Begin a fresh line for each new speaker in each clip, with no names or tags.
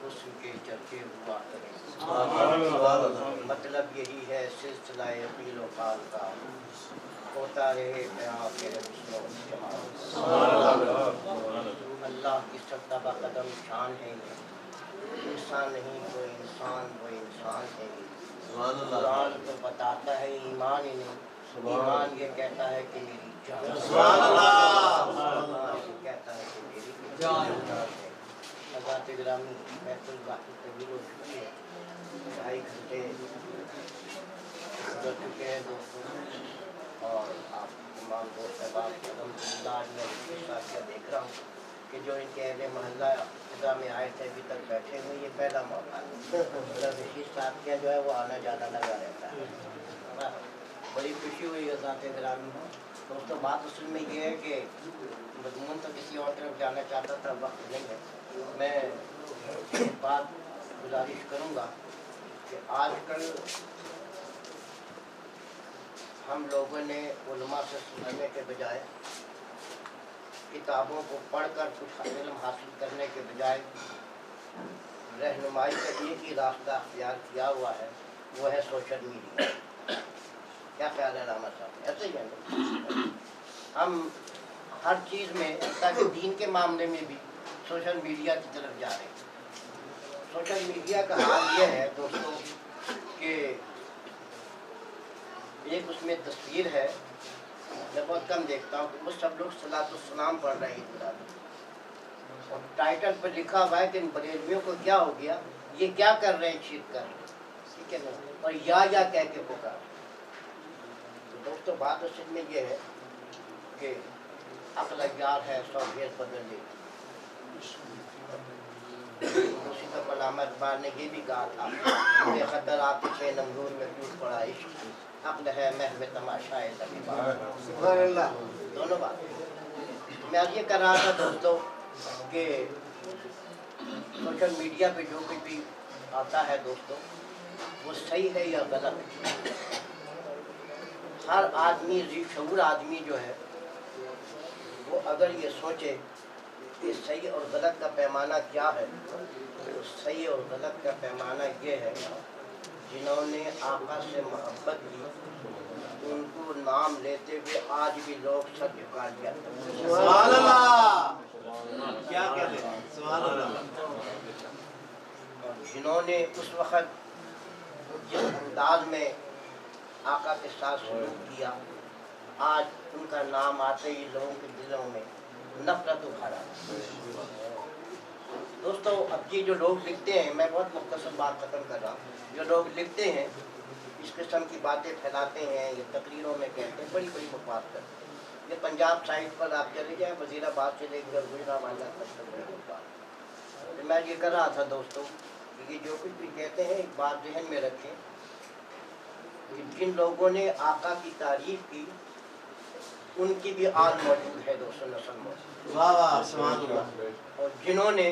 हुस्न के चर्चे हुआ करें। मतलब यही है सिलसिला क़ील क़ाल का, होता रहे क़याम मेरे हुस्न व जमाल। अल्लाह की सत्ता कदम शान है ये, इंसान नहीं कोई इंसान, वो इंसान है ये। कुरान तो बताता है ईमान ही नहीं, ईमान ये कहता है कि मेरी जान, ईमान ये कहता है कि मेरी जान है। हज़रात गिरामी, महफिल बाकी तवील हो चुकी है, 2.5 घंटे गुजर चुके हैं दोस्तों। और आप तमाम दोस्त अहबाब अल्हम्दुलिल्लाह आज मैं इनके साथ क्या देख रहा हूँ कि जो इनके अहले महल्ला फिजा में आए थे अभी तक बैठे हुए, ये पहला मौका है। रशीद साहब क्या जो है वो आना ज़्यादा लगा रहता है। बड़ी खुशी हुई हज़रात गिरामी। दोस्तों बात असल में ये है कि मजमून तो किसी और तरफ जाना चाहता था, वक्त नहीं है। मैं एक बात गुजारिश करूँगा कि आजकल हम लोगों ने उलमा से सुनने के बजाय, किताबों को पढ़कर कुछ इल्म हासिल करने के बजाय रहनुमाई का एक ही रास्ता अख्तियार किया हुआ है, वो है सोशल मीडिया। क्या ख्याल है रामा साहब? ऐसे ही है हम हर चीज़ में, ताकि दीन के मामले में भी सोशल मीडिया की तरफ जा रहे हैं। सोशल मीडिया का हाल ये है दोस्तों कि एक उसमें तस्वीर है, मैं बहुत कम देखता हूँ कि वो सब लोग सलातुस्सलाम पढ़ रहे हैं और टाइटल पर लिखा हुआ है कि इन बरेलवियों को क्या हो गया, ये क्या कर रहे हैं, चीख कर, ठीक है ना, और या कह के पुकार। तो दोस्तों बात असल में ये है कि अक्ल यार है 100 भेद बदल ले। उसी का अल्लामा इकबाल ने ये भी कहा था, बेखतर आप छे नमरूर में टूट पड़ा इश्क, अक्ल है महव तमाशाए तबीबा। दोनों बात। मैं आज ये कर रहा था दोस्तों कि सोशल मीडिया पे जो कुछ भी आता है दोस्तों, वो सही है या गलत है। हर आदमी, शऊर आदमी जो है वो अगर ये सोचे कि सही और गलत का पैमाना क्या है, तो सही और गलत का पैमाना ये है, जिन्होंने आका से मोहब्बत की उनको नाम लेते हुए आज भी लोग सर झुका दिया। सुभान अल्लाह, क्या कहते हैं, सुभान अल्लाह। जिन्होंने उस वक़्त जिस अंदाज में आका के साथ सलूक किया, आज उनका नाम आते ही लोगों के दिलों में नफरत उभरा। दोस्तों अब ये जो लोग लिखते हैं, मैं बहुत मुख्तसर बात खत्म कर रहा हूँ, जो लोग लिखते हैं इस किस्म की बातें फैलाते हैं, ये तकरीरों में कहते हैं, बड़ी बड़ी बकवास करते हैं। ये पंजाब साइड पर आप चले जाएँ, वज़ीराबाद से लेकर गुजरावाला तक बकवास। तो मैं ये कर रहा था दोस्तों कि ये जो कुछ भी कहते हैं एक बात ज़हन में रखें कि जिन लोगों ने आका की तारीफ की उनकी भी आल मौजूद है दोस्तों, नस्ल मौजूद। वाह वाह, सुभान अल्लाह। और जिन्होंने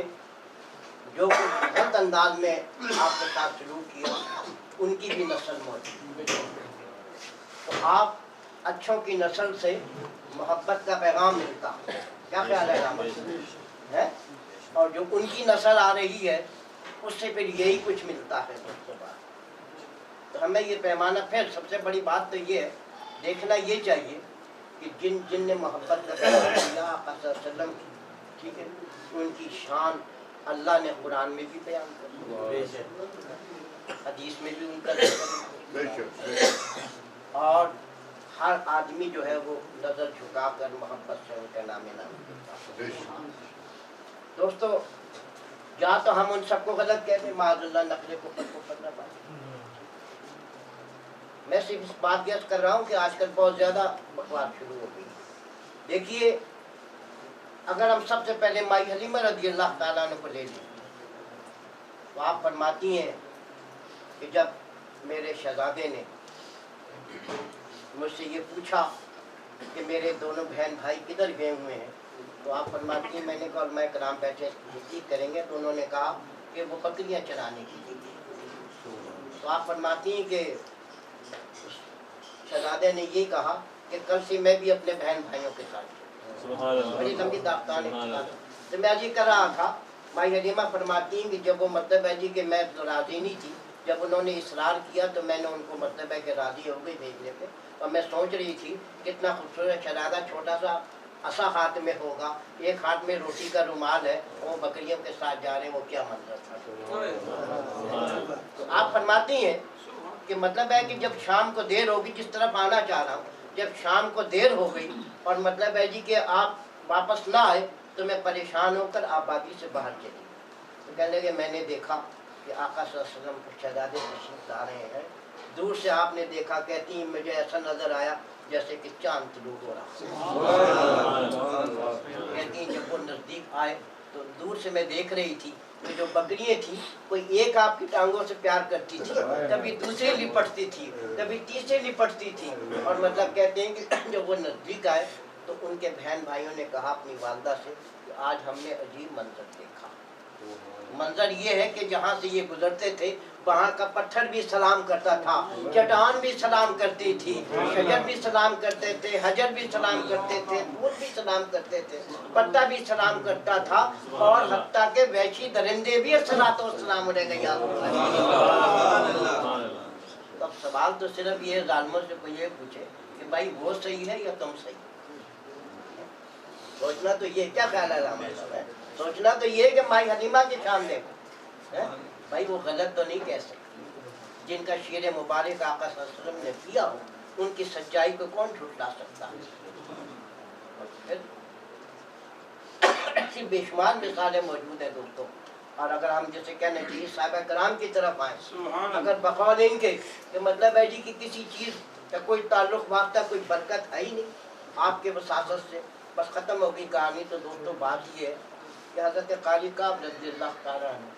जो कुछ गलत अंदाज में आपके साथ सलूक किया उनकी भी नस्ल मौजूद। तो आप अच्छों की नस्ल से मोहब्बत का पैगाम मिलता, क्या ख्याल है रामा है? और जो उनकी नस्ल आ रही है उससे फिर यही कुछ मिलता है दोस्तों बात। तो हमें ये पैमाना, फिर सबसे बड़ी बात तो ये है, देखना ये चाहिए कि जिन ने मोहब्बत का पैगाम दिया आका सल्लल्लाहु अलैहि वसल्लम, ठीक है, उनकी शान अल्लाह ने कुरान में भी बयान कर, हदीस में भी उनका और हर आदमी जो है वो नज़र झुकाकर मोहब्बत से उनका नाम नाम। दोस्तों या तो हम उन सबको गलत कहते हैं, माज़अल्लाह नकले को करना पाए। मैं सिर्फ इस बात याद कर रहा हूँ कि आजकल बहुत ज़्यादा बकवास शुरू हो गई। देखिए अगर हम सबसे पहले माई हलीमा रज़ी अल्लाह ताला अन्हा को ले लें तो आप फरमाती हैं कि जब मेरे शहज़ादे ने मुझसे ये पूछा कि मेरे दोनों बहन भाई किधर गए हुए हैं, तो आप फरमाती हैं मैंने कहा मैं कराम बैठे तहकीक करेंगे, तो उन्होंने कहा कि वो बकरियाँ चराने की थी। तो आप फरमाती हैं कि शहज़ादे ने ये कहा कि कल से मैं भी अपने बहन भाइयों के साथ, बड़ी लंबी दास्तान है। तो मैं आज ये कर रहा था माई हलीमा फरमाती हैं कि जब वो मतलब है जी कि मैं तो राज़ी नहीं थी, जब उन्होंने इसरार किया तो मैंने उनको मतलब है कि राज़ी हो गई भेजने पे। और मैं सोच रही थी कितना खूबसूरत शरारा, छोटा सा असा हाथ में होगा, एक हाथ में रोटी का रुमाल है, वो बकरियों के साथ जा रहे हैं, वो क्या मंजर था। तो आप फरमाती हैं कि मतलब है कि जब शाम को देर होगी, जिस तरफ आना चाह रहा हूँ, जब शाम को देर हो गई और मतलब है जी कि आप वापस ना आए तो मैं परेशान होकर आबादी से बाहर चली। तो कहने लगे मैंने देखा कि आका सल्लल्लाहु अलैहि वसल्लम कुछ शहजादे तशरीफ ला रहे हैं, दूर से आपने देखा, कहती हैं मुझे ऐसा नजर आया जैसे कि चांद तुलू हो रहा। कहती हैं जब वो नजदीक आए तो दूर से मैं देख रही थी कि जो बकरियां थी कोई एक आपकी टांगों से प्यार करती थी, कभी दूसरे लिपटती थी, कभी तीसरे लिपटती थी। और मतलब कहते हैं कि जब वो नजदीक आए तो उनके बहन भाइयों ने कहा अपनी वालदा से कि आज हमने अजीब मंजर देखा। मंजर ये है कि जहाँ से ये गुजरते थे वहाँ का पत्थर भी सलाम करता था, चट्टान भी सलाम करती थी, शजर भी सलाम करते थे, हजर भी सलाम करते थे, फूल भी सलाम करते थे, पत्ता भी सलाम करता था, और हत्ता के वैशी दरिंदे भी सलातो सलाम उड़ेगा याद। अब सवाल तो सिर्फ ये जालिमों से कोई ये पूछे कि भाई वो सही है या तुम सही। सोचना तो ये, क्या ख्याल है, सोचना तो ये कि माई हलीमा की शान देखो है? भाई वो गलत तो नहीं कह सकती, जिनका शेर मुबारक आका सल्लल्लाहु अलैहि वसल्लम ने किया हो उनकी सच्चाई को कौन झुठला सकता है। ऐसी बेशुमार मिसालें मौजूद हैं दोस्तों। और अगर हम जैसे कहना चाहिए साहबा कराम की तरफ आए, अगर बकौल इनके कि मतलब है जी कि किसी चीज़ का कोई ताल्लुक वास्ता कोई बरकत है ही नहीं आपके वसासत से, बस ख़त्म हो गई कहानी। तो दोस्तों बात ये है कि हज़रत क़ाज़ी काब रज़ियल्लाहु ताला अन्हु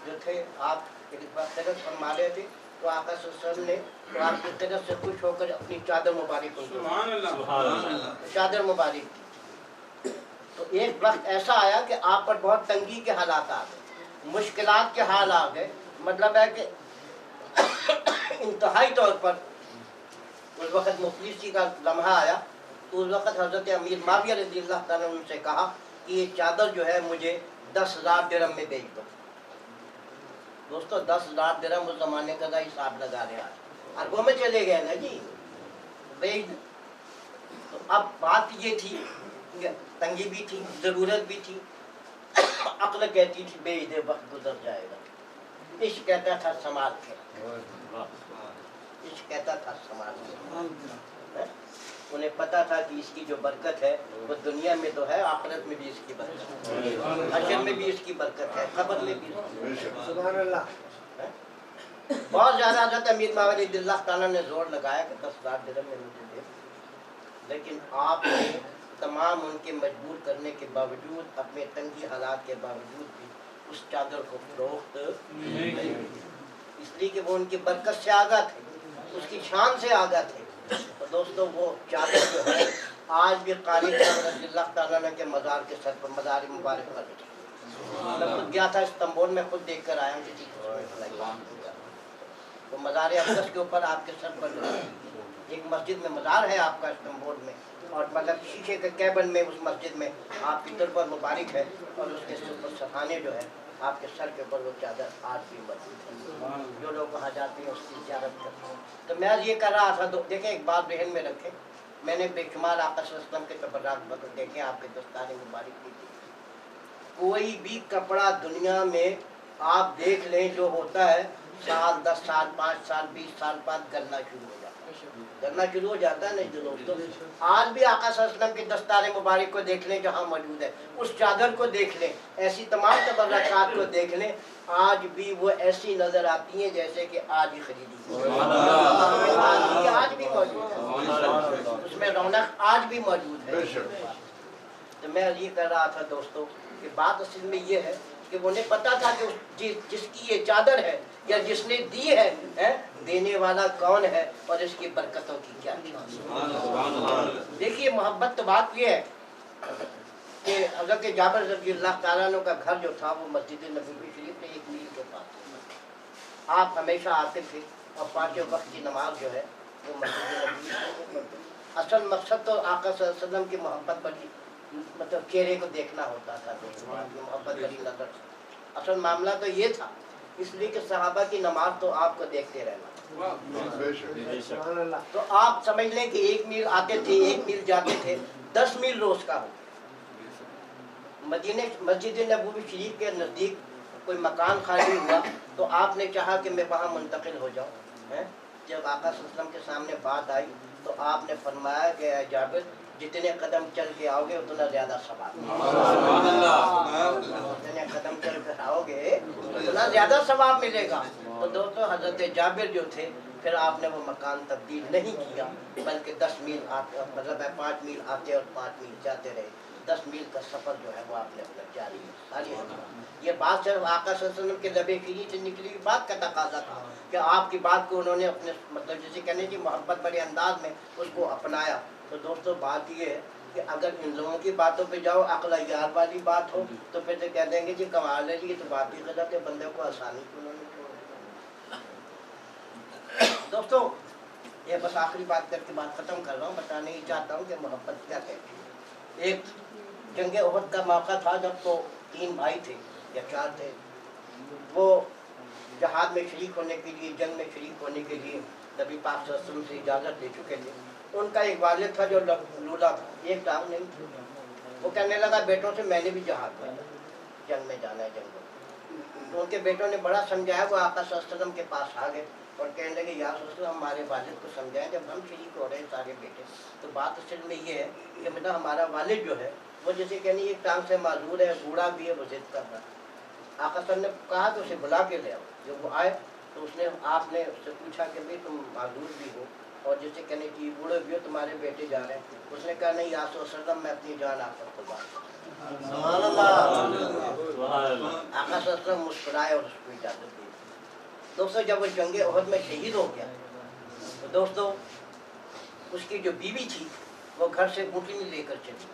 जो थे, आप एक बार तिलक फरमा रहे थे तो आका सल्लल्लाहु अलैहि वसल्लम ने तो आपकी तिलक से खुश होकर अपनी चादर मुबारक उनको चादर मुबारक दी। तो एक वक्त ऐसा आया कि आप पर बहुत तंगी के हालात आ गए, मुश्किलात के हाल आ गए, मतलब है कि इंतहाई तौर पर उस वक़्त मुफलिसी का लम्हा आया। तो उस वक़्त हज़रत अमीर माविया रज़ियल्लाहु ताला अन्हु उनसे कहा कि ये चादर जो है मुझे 10,000 दिरहम में बेच दो। दोस्तों 10,000 दिरहम उस ज़माने का हिसाब लगा रहे हैं, अरबों में चले गए ना जी, बेच दो। तो अब बात ये थी, तंगी भी थी, ज़रूरत भी थी, अक्ल कहती थी बेच दे वक्त गुजर जाएगा। इश्क कहता था समाज के, इश्क कहता था समाज के। उन्हें पता था कि इसकी जो बरकत है वो दुनिया में तो है, आखिरत में भी इसकी बरकत है, हश्र में भी इसकी बरकत है, कब्र में भी। सुभान अल्लाह। बहुत ज़्यादा हज़रत अमीर माविया रज़ियल्लाहु ताला ने जोर लगाया कि 10,000 दिरहम में मुझे दे, लेकिन आपने तमाम उनके मजबूर करने के बावजूद, अपने तंगी हालात के बावजूद भी उस चादर को फरोख्त नहीं, इसलिए कि वो उनकी बरकत से आगा थे, उसकी शान से आगा थे। तो दोस्तों वो चादर जो है आज भी क़ाज़ी रज़ियल्लाहु ताला अन्हु के मज़ार के सर पर, मज़ार मुबारक पर मैं खुद गया था इस्तांबुल में, खुद देख कर आया हूँ किसी तो मज़ार अक़दस के ऊपर आपके सर पर एक मस्जिद में मज़ार है आपका इस्तांबुल में, और मतलब शीशे के कैबिन में उस मस्जिद में आपकी तरफ मुबारक है, और उसके ऊपर सफाने जो है आपके सर के ऊपर वो चादर आज भी मौजूद है। जो लोग वहाँ जाते हैं उसकी ज़ियारत करते हैं। तो मैं आज ये कर रहा था, देखें एक बात जहन में रखें, मैंने बेशुमार आका सल्लल्लाहु अलैहि वसल्लम के तबर्रात बदल देखें, आपके दस्तार मुबारक की, कोई भी कपड़ा दुनिया में आप देख लें जो होता है साल 10 साल 5 साल 20 साल बाद गलना शुरू हो जाता है, गलना शुरू हो जाता है। नहीं दोस्तों, आज भी आका सल्लल्लाहु अलैहि वसल्लम की दस्तार मुबारक को देख लें जहाँ मौजूद है, उस चादर को देख लें, ऐसी तमाम तबर्रुकात को देख लें, आज भी वो ऐसी नज़र आती हैं जैसे कि आज ही खरीदी, आज भी मौजूद है, उसमें रौनक आज भी मौजूद है। तो मैं ये कर रहा था दोस्तों कि बात असल में ये है कि उन्हें पता था कि जिसकी ये चादर है या जिसने दी है देने वाला कौन है और इसकी बरकतों की क्या। देखिए मोहब्बत तो बात ये है कि हज़रत जाबिर रज़ियल्लाहु ताला अन्हु का घर जो था वो मस्जिद नबवी शरीफ में 1 मील के पास। आप हमेशा आते थे और 5 वक्त की नमाज जो है वो मस्जिद नबवी में पढ़ते। असल मकसद तो आका सल्लल्लाहु अलैहि वसल्लम की मोहब्बत बड़ी मतलब चेहरे को देखना होता था दोस्तों, आपकी मोहब्बत भरी नजर से। असल मामला तो ये था, इसलिए कि सहाबा की नमाज तो आपको देखते रहना। तो आप समझ लें कि 1 मील आते थे, 1 मील जाते थे, 10 मील रोज का हो। मदीने मस्जिद नबवी शरीफ के नज़दीक कोई मकान खाली हुआ तो आपने चाहा कि मैं वहाँ मुंतकिल हो जाऊँ, हैं? जब आका सल्लल्लाहु अलैहि वसल्लम के सामने बात आई तो आपने फरमाया कि जाबिर जितने कदम चल के आओगे उतना ज़्यादा सवाब, जितने कदम चल कर आओगे उतना ज़्यादा सवाब मिलेगा। तो दोस्तों हज़रत जाबिर जो थे, फिर आपने वो मकान तब्दील नहीं किया, बल्कि 10 मील आते, मतलब 5 मील आते और 5 मील जाते रहे। 10 मील का सफ़र जो है वो आपने अपना जारी है। ये बात सिर्फ आका सल्लल्लाहु अलैहि वसल्लम के लबे फिरी से निकली हुई बात का तकाजा था कि आपकी बात को उन्होंने अपने मतलब जैसे कहने की मोहब्बत भरे अंदाज में उसको अपनाया। तो दोस्तों बात ये है कि अगर इन लोगों की बातों पे जाओ, अक्ल यार वाली बात हो, तो फिर तो कह देंगे जी कमाल है जी, तो बात ही गलत है, बंदे को आसानी से उन्होंने छोड़ा। दोस्तों ये बस आखिरी बात करके बात खत्म कर रहा हूँ, बताने ही चाहता हूँ कि मोहब्बत क्या कहती है। एक जंगे उहद का मौका था जब तो 3 भाई थे या 4 थे, वो जहाद में शरीक होने के लिए, जंग में शरीक होने के लिए नबी पाक सल्लल्लाहु अलैहि वसल्लम से इजाज़त ले चुके थे। उनका एक वालिद था जो लूला था, एक टांग नहीं थी। वो कहने लगा बेटों से मैंने भी जहाद में जंग में जाना है, जंग में। तो उनके बेटों ने बड़ा समझाया, वो आका सल्लल्लाहु अलैहि वसल्लम के पास आ गए और कहने लगे या रसूल अल्लाह हमारे वालिद को समझाएं, जब हम शरीक हो रहे हैं सारे बेटे। तो बात असल में ये है कि मतलब हमारा वालिद जो है वो जैसे कहनी एक टांग से माजूर है, बूढ़ा भी है, वो जिद कर रहा है। आका सल्लल्लाहु अलैहि वसल्लम ने कहा तो उसे बुला के ले आओ। जब वो आए तो उसने आपने उससे पूछा कि भाई तुम माजूर भी हो और जैसे कहने की बूढ़े भी हो, तुम्हारे बेटे जा रहे हैं। उसने कहा नहीं या रसूल अल्लाह मैं अपनी जान आप पर कुर्बान करूं। आका सल्लल्लाहु अलैहि वसल्लम मुस्कुराए और उसको इजाजत दी। दोस्तों जब वो जंगे उहद में शहीद हो गया तो दोस्तों उसकी जो बीवी थी वो घर से ऊँटनी लेकर चली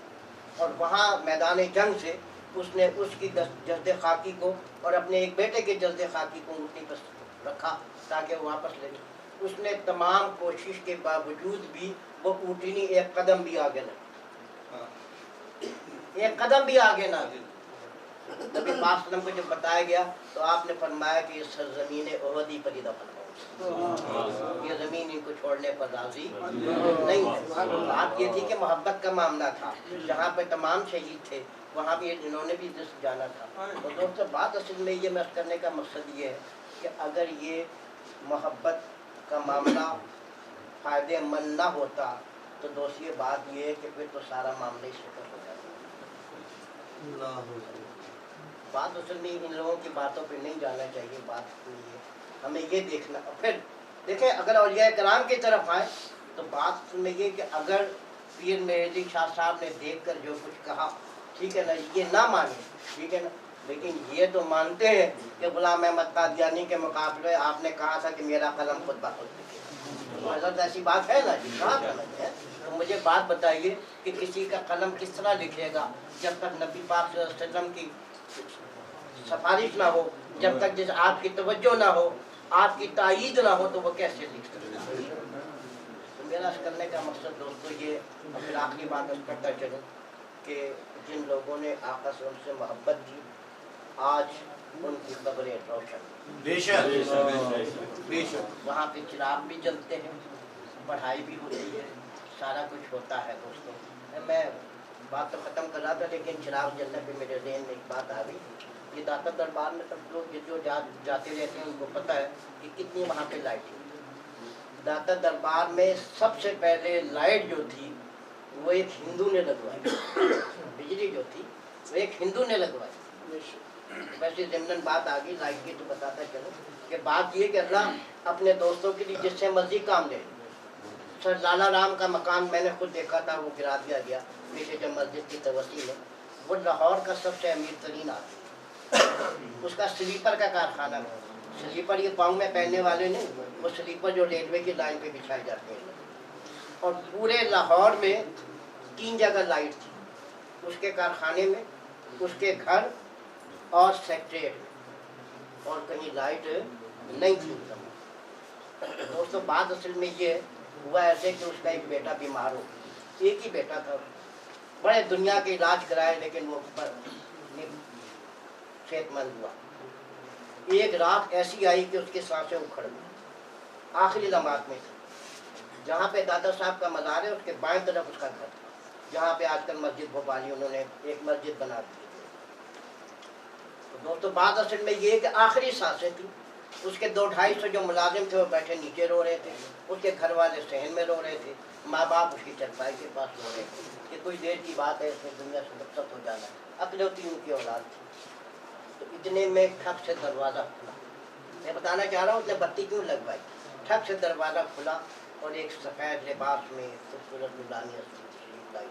और वहाँ मैदान जंग से उसने उसकी जल्द खाकी को और अपने एक बेटे के जल्द खाकी को ऊँटनी पर रखा ताकि वो वापस ले जाए। उसने तमाम कोशिश के बावजूद भी वो ऊँटनी एक कदम भी आगे ना, एक कदम भी आगे ना। नबी पाक सल्लल्लाहु अलैहि वसल्लम को जब बताया गया तो आपने फरमाया कि इस सरजमीन उहद ही पर ही दफन हो, ये ज़मीन इनको छोड़ने पर राजी नहीं है। बात ये थी कि मोहब्बत का मामला था, जहाँ पे तमाम शहीद थे वहाँ भी इन्होंने भी जाना था। तो दोस्तों बात असल में ये मर्ज करने का मकसद ये है कि अगर ये मोहब्बत का मामला फ़ायदेमंद ना होता तो दोस्त ये बात ये है कि फिर तो सारा मामला ही सुपर हो जाता। बात असल में इन लोगों की बातों पे नहीं जाना चाहिए। बात ये हमें ये देखना, फिर देखें अगर औलिया कराम की तरफ आए तो बात में ये कि अगर पीर मेहदी शाह साहब ने देख कर जो कुछ कहा, ठीक है ना, ये ना माने, ठीक है ना, लेकिन ये तो मानते हैं कि गुलाम अहमद कादियानी के मुकाबले आपने कहा था कि मेरा कलम खुद ब खुद लिखे। तो अगर ऐसी बात है ना जी, कहाँ गलत है? तो मुझे बात बताइए कि किसी का कलम किस तरह लिखेगा जब तक नबी पाक सल्लल्लाहु अलैहि वसल्लम की सिफारिश ना हो, जब तक जैसे आपकी तवज्जो ना हो, आपकी तायीद ना हो, तो वो कैसे लिख सकते हैं? तो मेरा करने का मकसद दोस्तों ये, और फिर आखिरी बात करता चलूँ कि जिन लोगों ने आका सल्लल्लाहु अलैहि वसल्लम से मोहब्बत की आज उनकी कब्रें रोशन, बेशक वहाँ पे चिराग भी जलते हैं, पढ़ाई भी होती है, सारा कुछ होता है। दोस्तों मैं बात तो ख़त्म कर रहा था लेकिन चिराग जलने पे मेरे ज़हन में एक बात आ गई। ये दाता दरबार में सब लोग जो जाते रहते हैं उनको पता है कि कितनी वहाँ पे लाइट है। दाता दरबार में सबसे पहले लाइट जो थी वो एक हिंदू ने लगवाई, बिजली जो थी वो एक हिंदू ने लगवाई। वैसे ज़िमनन बात आ गई लाइट की तो बताता चलो कि बात ये कि अल्लाह अपने दोस्तों के लिए जिससे मर्जी काम ले। सर लाला राम का मकान मैंने खुद देखा था, वो गिरा दिया गया पीछे जब मस्जिद की तवसी में। वो लाहौर का सबसे अमीर तरीन आदमी, उसका स्लीपर का कारखाना है। स्लीपर ये पाँव में पहनने वाले नहीं, वो स्लीपर जो रेलवे की लाइन पे बिछाए जाते हैं। और पूरे लाहौर में 3 जगह लाइट थी, उसके कारखाने में, उसके घर और सेक्रेटरीट में, और कहीं लाइट नहीं थी। दोस्तों बात असल में ये हुआ ऐसे कि उसका एक बेटा बीमार हो गया, एक ही बेटा था। بڑے دنیا کے علاج کرائے لیکن وہ صحت مند ہوا. ایک رات ایسی آئی کہ اس کی سانسیں اکھڑ گئی, آخری لمحات میں تھی. جہاں پہ دادا صاحب کا مزار ہے اس کے بائیں طرف اس کا گھر تھا, جہاں پہ آج کل مسجد بھوپالی انہوں نے ایک مسجد بنا دی. دوستوں بات اصل میں یہ کہ آخری سانسیں تھی. اس کے 200-250 جو ملازم تھے وہ بیٹھے نیچے رو رہے تھے, اس کے گھر والے صحن میں رو رہے تھے, ماں باپ اس کی چرپائی کے پاس رو رہے تھے کہ کوئی دیر کی بات ہے, اس میں دنیا سے رخصت ہو جانا ہے. اکلوتی ان کی اولاد تھی. تو اتنے میں ٹھک سے دروازہ کھلا. میں بتانا چاہ رہا ہوں اس نے بتی کیوں لگوائی. ٹھک سے دروازہ کھلا اور ایک سفید لباس میں خوبصورت نورانی تشریف لائی,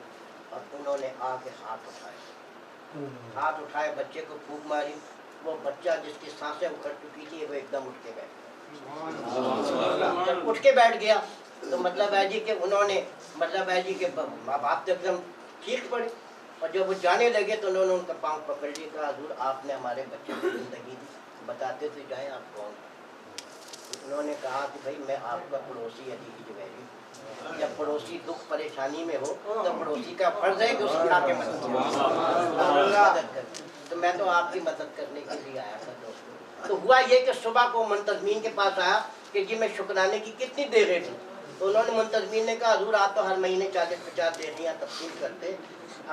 اور انہوں نے آ کے ہاتھ اٹھائے بچے کو پھونک ماری. وہ بچہ جس کی سانسیں اکھڑ چکی تھی وہ ایک دم اٹھ کے بیٹھ گیا. تو مطلب ہے جی کہ انہوں نے مطلب ہے جی کہ ماں باپ تو ایک دم چیخ پڑے, اور جب وہ جانے لگے تو انہوں نے ان کا پاؤں پکڑ لیا. کہا حضور آپ نے ہمارے بچے کو زندگی دی, بتاتے تو جائیں آپ کون. انہوں نے کہا کہ بھائی میں آپ کا پڑوسی علی جویری. جب پڑوسی دکھ پریشانی میں ہو تو پڑوسی کا فرض ہے کہ اس کی آ کے مدد کرے. تو میں تو آپ کی مدد کرنے کے لیے آیا تھا دوستوں. تو ہوا یہ کہ صبح کو منتظمین کے پاس آیا کہ جی میں شکرانے کی کتنی دیریں تھی. تو انہوں نے منتظمین نے کہا حضور آپ تو ہر مہینے 40-50 دیریاں تقسیم کرتے,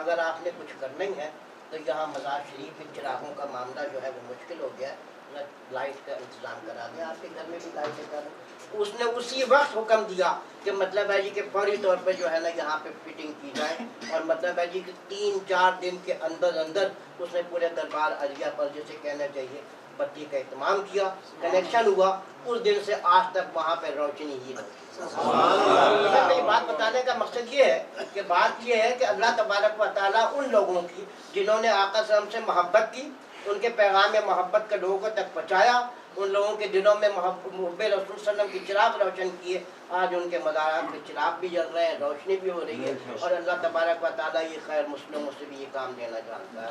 اگر آپ نے کچھ کرنا ہی ہے تو یہاں مزار شریف کے چراغوں کا معاملہ جو ہے وہ مشکل ہو گیا ہے, لائٹ کا انتظام کرا دیں, آپ کے گھر میں بھی لائٹیں کر دیں. اس نے اسی وقت حکم دیا کہ مطلب ہے جی کہ فوری طور پہ جو ہے نا یہاں پہ فٹنگ کی جائے, اور مطلب ہے جی کہ 3-4 دن کے اندر اس نے پورے دربار عالیہ پر جسے کہنا چاہیے بتی کا اہتمام کیا, کنیکشن ہوا. اس دن سے آج تک وہاں پہ روشنی ہی روشنی. بات بتانے کا مقصد یہ ہے کہ بات یہ ہے کہ اللہ تبارک و تعالیٰ ان لوگوں کی جنہوں نے آقا صلی اللہ علیہ وسلم سے محبت کی, ان کے پیغام محبت کا لوگوں تک پہنچایا, ان لوگوں کے دلوں میں محب رسول صلی اللہ علیہ وسلم کی چراغ روشن کیے, آج ان کے مزارات میں چراغ بھی جل رہے ہیں, روشنی بھی ہو رہی ہے, اور اللہ تبارک و تعالیٰ یہ خیر مسلموں سے بھی یہ کام لینا چاہتا ہے.